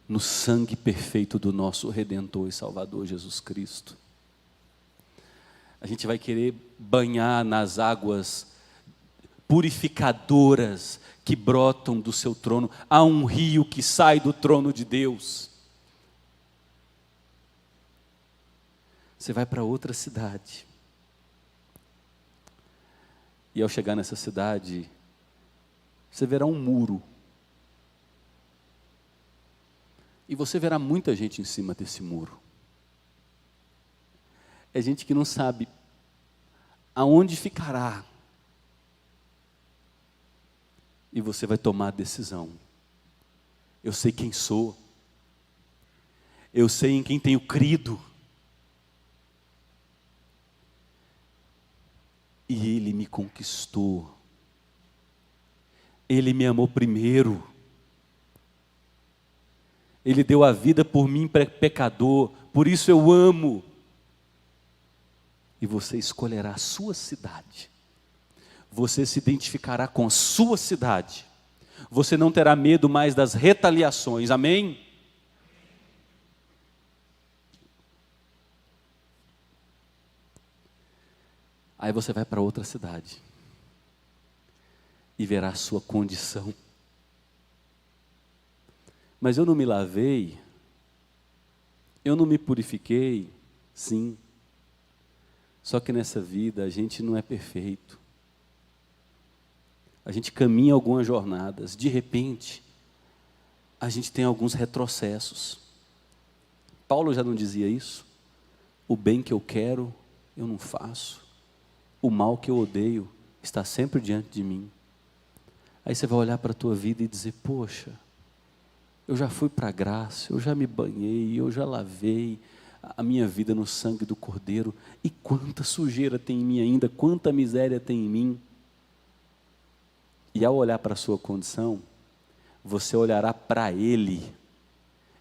no sangue perfeito do nosso Redentor e Salvador Jesus Cristo. A gente vai querer banhar nas águas purificadoras que brotam do seu trono. Há um rio que sai do trono de Deus. Você vai para outra cidade. E ao chegar nessa cidade, você verá um muro. E você verá muita gente em cima desse muro. É gente que não sabe aonde ficará. E você vai tomar a decisão. Eu sei quem sou. Eu sei em quem tenho crido. E Ele me conquistou. Ele me amou primeiro. Ele deu a vida por mim, pecador. Por isso eu amo. E você escolherá a sua cidade. Você se identificará com a sua cidade. Você não terá medo mais das retaliações. Amém? Aí você vai para outra cidade. e verá a sua condição. Mas eu não me lavei, eu não me purifiquei, sim. Só que nessa vida a gente não é perfeito. A gente caminha algumas jornadas, de repente, a gente tem alguns retrocessos. Paulo já não dizia isso? O bem que eu quero, eu não faço. O mal que eu odeio está sempre diante de mim. Aí você vai olhar para a tua vida e dizer, poxa, eu já fui para a graça, eu já me banhei, eu já lavei a minha vida no sangue do Cordeiro, e quanta sujeira tem em mim ainda, quanta miséria tem em mim. E ao olhar para a sua condição, você olhará para Ele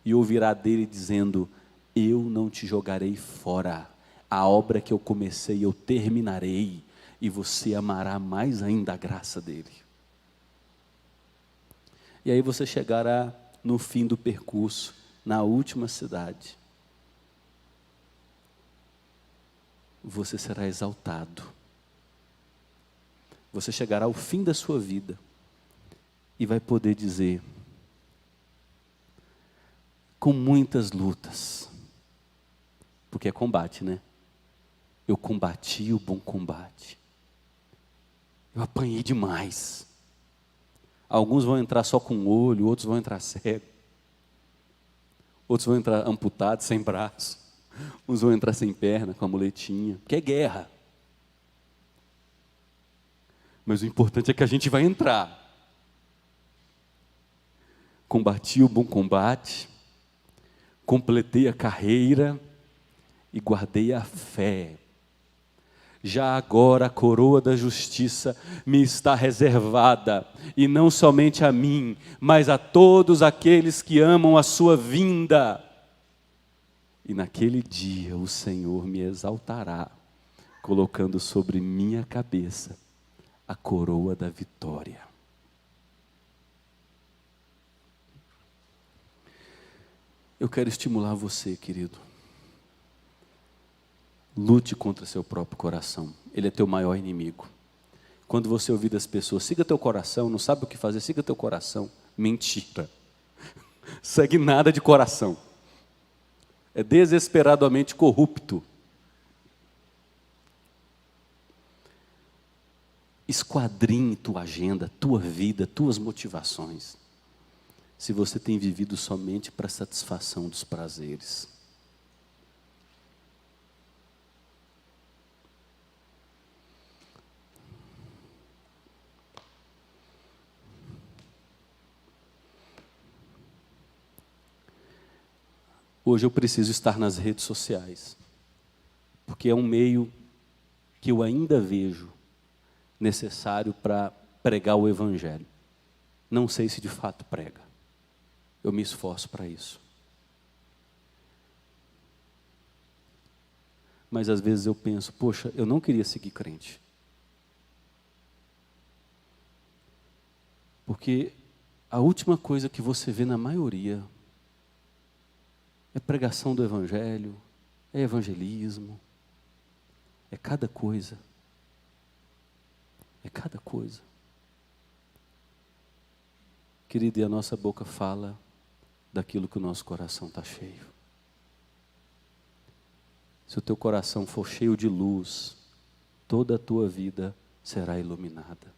e ouvirá dele dizendo, eu não te jogarei fora, a obra que eu comecei eu terminarei, e você amará mais ainda a graça dele. E aí você chegará no fim do percurso, na última cidade. Você será exaltado. Você chegará ao fim da sua vida e vai poder dizer, com muitas lutas, porque é combate, né? Eu combati o bom combate. Eu apanhei demais. Alguns vão entrar só com o olho, outros vão entrar cego. Outros vão entrar amputados, sem braço. Uns vão entrar sem perna, com a muletinha. Porque é guerra. Mas o importante é que a gente vai entrar. Combati o bom combate, completei a carreira e guardei a fé. Já agora a coroa da justiça me está reservada, e não somente a mim, mas a todos aqueles que amam a sua vinda. E naquele dia o Senhor me exaltará, colocando sobre minha cabeça a coroa da vitória. Eu quero estimular você, querido. Lute contra seu próprio coração. Ele é teu maior inimigo. Quando você ouvir das pessoas, siga teu coração, não sabe o que fazer, siga teu coração. Mentira. Segue nada de coração. É desesperadamente corrupto. Esquadrinhe tua agenda, tua vida, tuas motivações. Se você tem vivido somente para a satisfação dos prazeres. Hoje eu preciso estar nas redes sociais, porque é um meio que eu ainda vejo necessário para pregar o Evangelho. Não sei se de fato prega. Eu me esforço para isso. Mas às vezes eu penso, poxa, eu não queria seguir crente. Porque a última coisa que você vê na maioria é pregação do Evangelho, é evangelismo, é cada coisa. É cada coisa. Querido, e a nossa boca fala daquilo que o nosso coração está cheio. Se o teu coração for cheio de luz, toda a tua vida será iluminada.